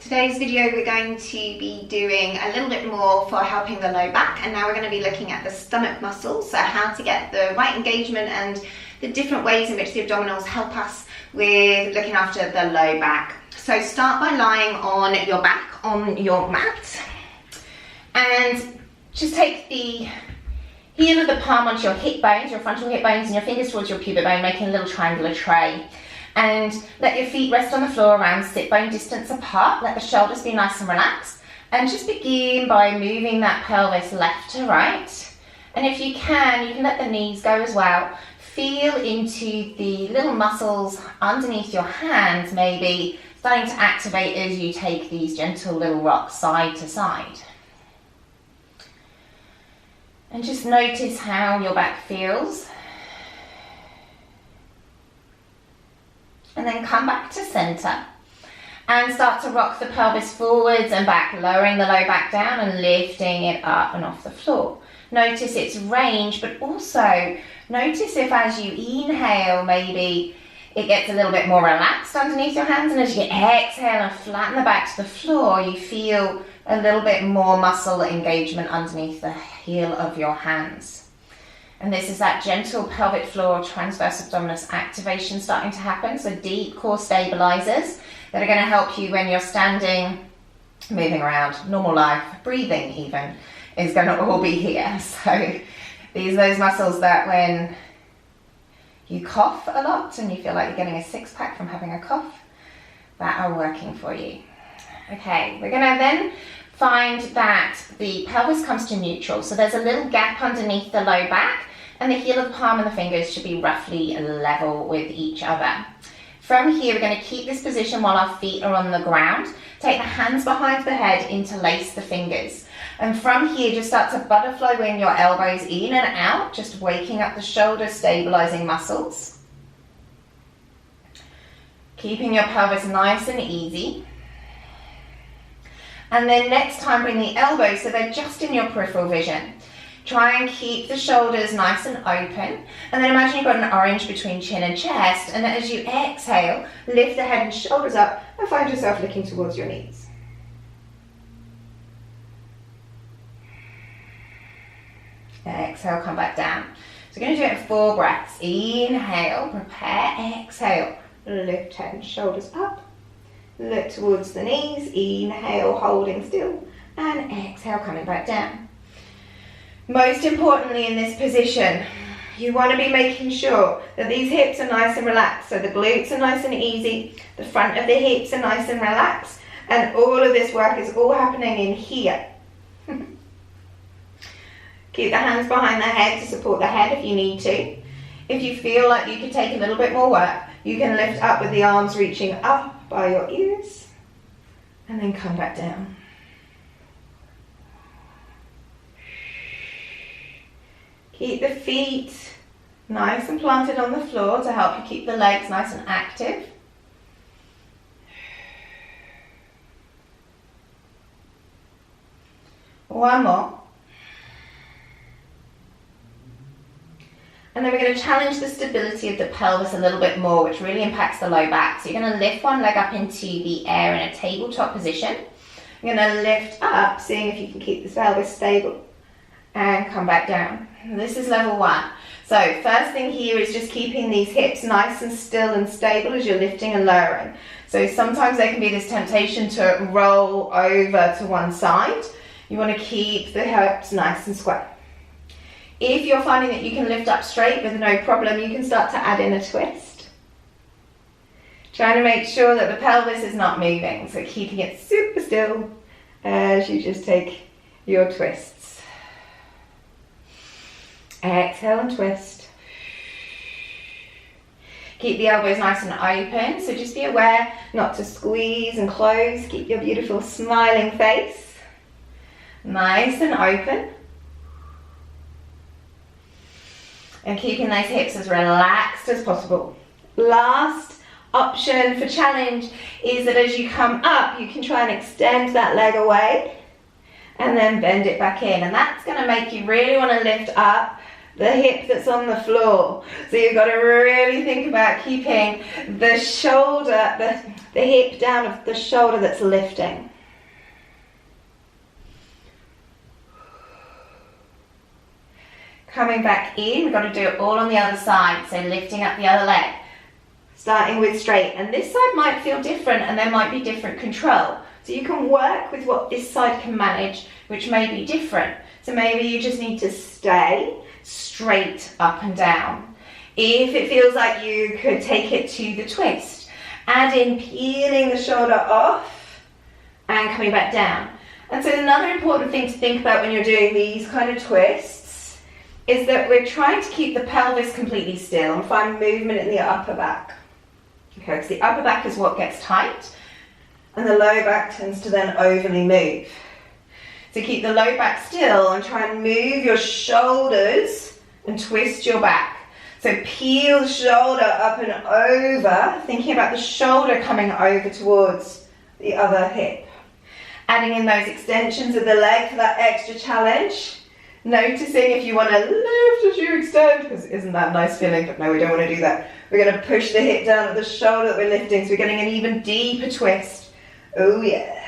Today's video we're going to be doing a little bit more for helping the low back, and now we're going to be looking at the stomach muscles, so how to get the right engagement and the different ways in which the abdominals help us with looking after the low back. So start by lying on your back on your mat and just take the heel of the palm onto your hip bones, your frontal hip bones, and your fingers towards your pubic bone, making a little triangular tray. And let your feet rest on the floor around sit bone distance apart. Let the shoulders be nice and relaxed. And just begin by moving that pelvis left to right. And if you can let the knees go as well. Feel into the little muscles underneath your hands, maybe starting to activate as you take these gentle little rocks side to side. And just notice how your back feels. And then come back to center and start to rock the pelvis forwards and back, lowering the low back down and lifting it up and off the floor. Notice its range, but also notice if as you inhale, maybe it gets a little bit more relaxed underneath your hands, and as you exhale and flatten the back to the floor, you feel a little bit more muscle engagement underneath the heel of your hands. And this is that gentle pelvic floor transverse abdominis activation starting to happen. So deep core stabilizers that are going to help you when you're standing, moving around, normal life, breathing even, is going to all be here. So these are those muscles that when you cough a lot and you feel like you're getting a six-pack from having a cough, that are working for you. Okay, we're going to then find that the pelvis comes to neutral. So there's a little gap underneath the low back, and the heel of the palm and the fingers should be roughly level with each other. From here, we're going to keep this position while our feet are on the ground. Take the hands behind the head, interlace the fingers. And from here, just start to butterfly wing your elbows in and out, just waking up the shoulder stabilizing muscles. Keeping your pelvis nice and easy. And then next time, bring the elbows so they're just in your peripheral vision. Try and keep the shoulders nice and open. And then imagine you've got an orange between chin and chest. And as you exhale, lift the head and shoulders up and find yourself looking towards your knees. Exhale, come back down. So we're going to do it in 4 breaths. Inhale, prepare, exhale. Lift head and shoulders up. Look towards the knees. Inhale, holding still. And exhale, coming back down. Most importantly in this position, you want to be making sure that these hips are nice and relaxed. So the glutes are nice and easy, the front of the hips are nice and relaxed, and all of this work is all happening in here. Keep the hands behind the head to support the head if you need to. If you feel like you could take a little bit more work, you can lift up with the arms reaching up by your ears, and then come back down. Keep the feet nice and planted on the floor to help you keep the legs nice and active. One more. And then we're going to challenge the stability of the pelvis a little bit more, which really impacts the low back. So you're going to lift one leg up into the air in a tabletop position. You're going to lift up, seeing if you can keep the pelvis stable, and come back down. This is level 1. So first thing here is just keeping these hips nice and still and stable as you're lifting and lowering. So sometimes there can be this temptation to roll over to one side. You want to keep the hips nice and square. If you're finding that you can lift up straight with no problem, you can start to add in a twist. Trying to make sure that the pelvis is not moving, so keeping it super still as you just take your twists. Exhale and twist. Keep the elbows nice and open, so just be aware not to squeeze and close. Keep your beautiful smiling face nice and open. And keeping those hips as relaxed as possible. Last option for challenge is that as you come up, you can try and extend that leg away and then bend it back in. And that's going to make you really want to lift up the hip that's on the floor. So you've got to really think about keeping the shoulder, the hip down of the shoulder that's lifting. Coming back in, we've got to do it all on the other side. So lifting up the other leg, starting with straight. And this side might feel different and there might be different control. So you can work with what this side can manage, which may be different. So maybe you just need to stay straight up and down. If it feels like you could take it to the twist, add in peeling the shoulder off and coming back down. And so another important thing to think about when you're doing these kind of twists is that we're trying to keep the pelvis completely still and find movement in the upper back. Okay, because the upper back is what gets tight and the low back tends to then overly move. So keep the low back still and try and move your shoulders and twist your back. So peel the shoulder up and over, thinking about the shoulder coming over towards the other hip. Adding in those extensions of the leg for that extra challenge. Noticing if you want to lift as you extend, because isn't that a nice feeling? But no, we don't want to do that. We're going to push the hip down at the shoulder that we're lifting, so we're getting an even deeper twist. Oh yeah.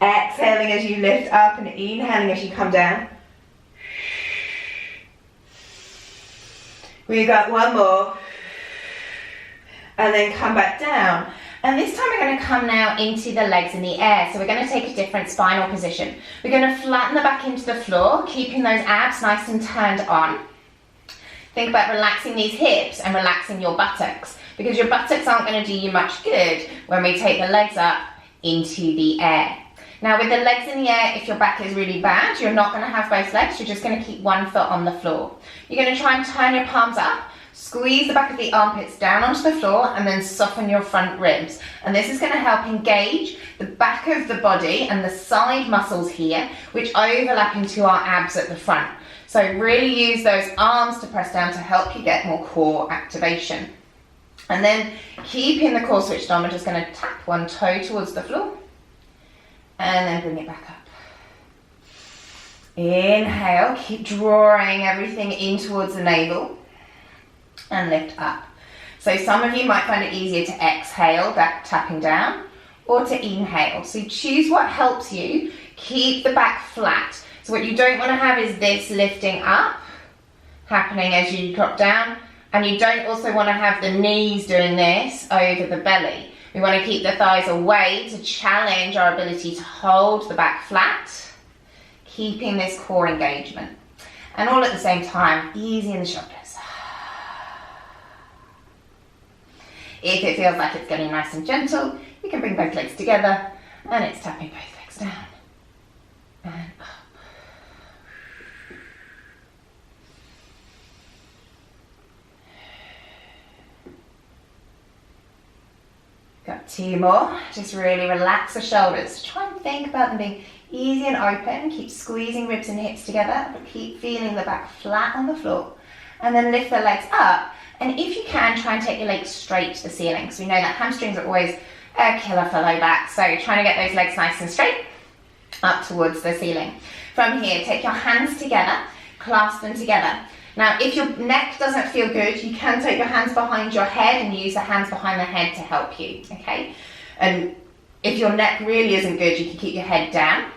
Exhaling as you lift up and inhaling as you come down. We got one more. And then come back down. And this time we're going to come now into the legs in the air. So we're going to take a different spinal position. We're going to flatten the back into the floor, keeping those abs nice and turned on. Think about relaxing these hips and relaxing your buttocks, because your buttocks aren't going to do you much good when we take the legs up into the air. Now with the legs in the air, if your back is really bad, you're not going to have both legs, you're just going to keep one foot on the floor. You're going to try and turn your palms up, squeeze the back of the armpits down onto the floor and then soften your front ribs. And this is going to help engage the back of the body and the side muscles here, which overlap into our abs at the front. So really use those arms to press down to help you get more core activation. And then keeping the core switched on, we're just going to tap one toe towards the floor. And then bring it back up. Inhale, keep drawing everything in towards the navel and lift up. So some of you might find it easier to exhale, back tapping down, or to inhale. So choose what helps you. Keep the back flat. So what you don't want to have is this lifting up, happening as you drop down, and you don't also want to have the knees doing this over the belly. We want to keep the thighs away to challenge our ability to hold the back flat, keeping this core engagement. And all at the same time, easy in the shoulders. If it feels like it's getting nice and gentle, you can bring both legs together and it's tapping both legs down and up. Got two more. Just really relax the shoulders. Try and think about them being easy and open. Keep squeezing ribs and hips together, but keep feeling the back flat on the floor. And then lift the legs up. And if you can, try and take your legs straight to the ceiling. So we know that hamstrings are always a killer for low back. So trying to get those legs nice and straight up towards the ceiling. From here, take your hands together, clasp them together. Now, if your neck doesn't feel good, you can take your hands behind your head and use the hands behind the head to help you, okay? And if your neck really isn't good, you can keep your head down.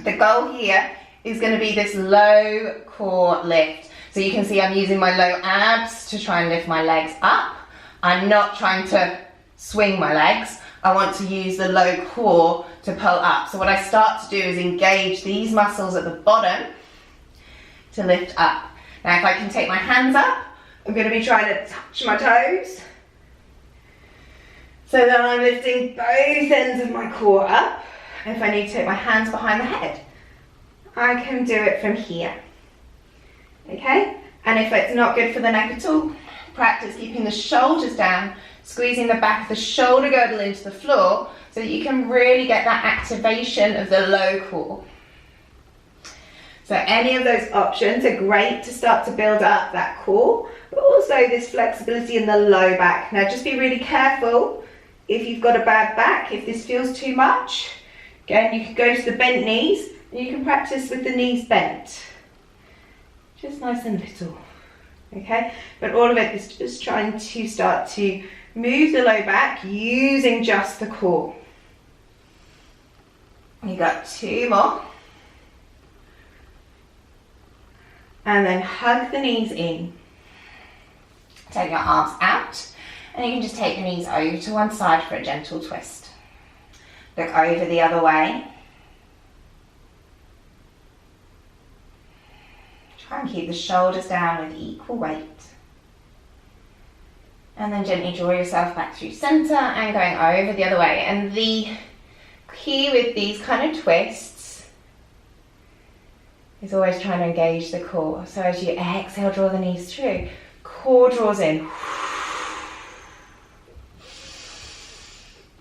The goal here is going to be this low core lift. So you can see I'm using my low abs to try and lift my legs up. I'm not trying to swing my legs. I want to use the low core to pull up. So what I start to do is engage these muscles at the bottom to lift up. Now if I can take my hands up, I'm going to be trying to touch my toes. So then I'm lifting both ends of my core up. And if I need to take my hands behind the head, I can do it from here. Okay? And if it's not good for the neck at all, practice keeping the shoulders down, squeezing the back of the shoulder girdle into the floor so that you can really get that activation of the low core. So any of those options are great to start to build up that core, but also this flexibility in the low back. Now just be really careful if you've got a bad back, if this feels too much. Again, you can go to the bent knees and you can practice with the knees bent. just nice and little. Okay, but all of it is just trying to start to move the low back using just the core. You got 2 more. And then hug the knees in. Take your arms out, and you can just take the knees over to one side for a gentle twist. Look over the other way. Try and keep the shoulders down with equal weight. And then gently draw yourself back through center and going over the other way. And the key with these kind of twists is always trying to engage the core. So as you exhale, draw the knees through. Core draws in.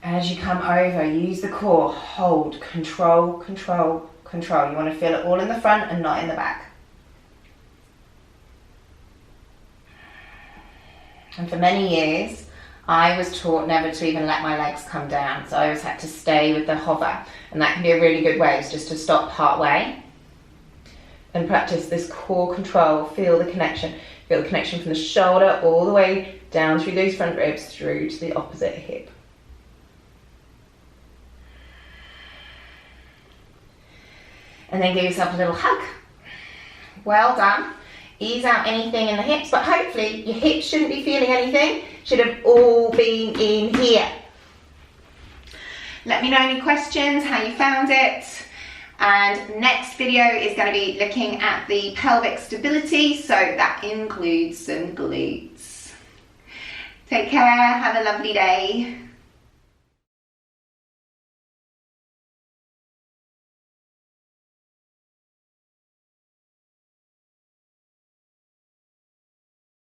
As you come over, use the core. Hold, control, control, control. You want to feel it all in the front and not in the back. And for many years, I was taught never to even let my legs come down. So I always had to stay with the hover. And that can be a really good way, is just to stop part way and practice this core control. Feel the connection. Feel the connection from the shoulder all the way down through those front ribs through to the opposite hip. And then give yourself a little hug. Well done. Ease out anything in the hips, but hopefully your hips shouldn't be feeling anything. Should have all been in here. Let me know any questions, how you found it. And next video is going to be looking at the pelvic stability, so that includes some glutes. Take care, have a lovely day.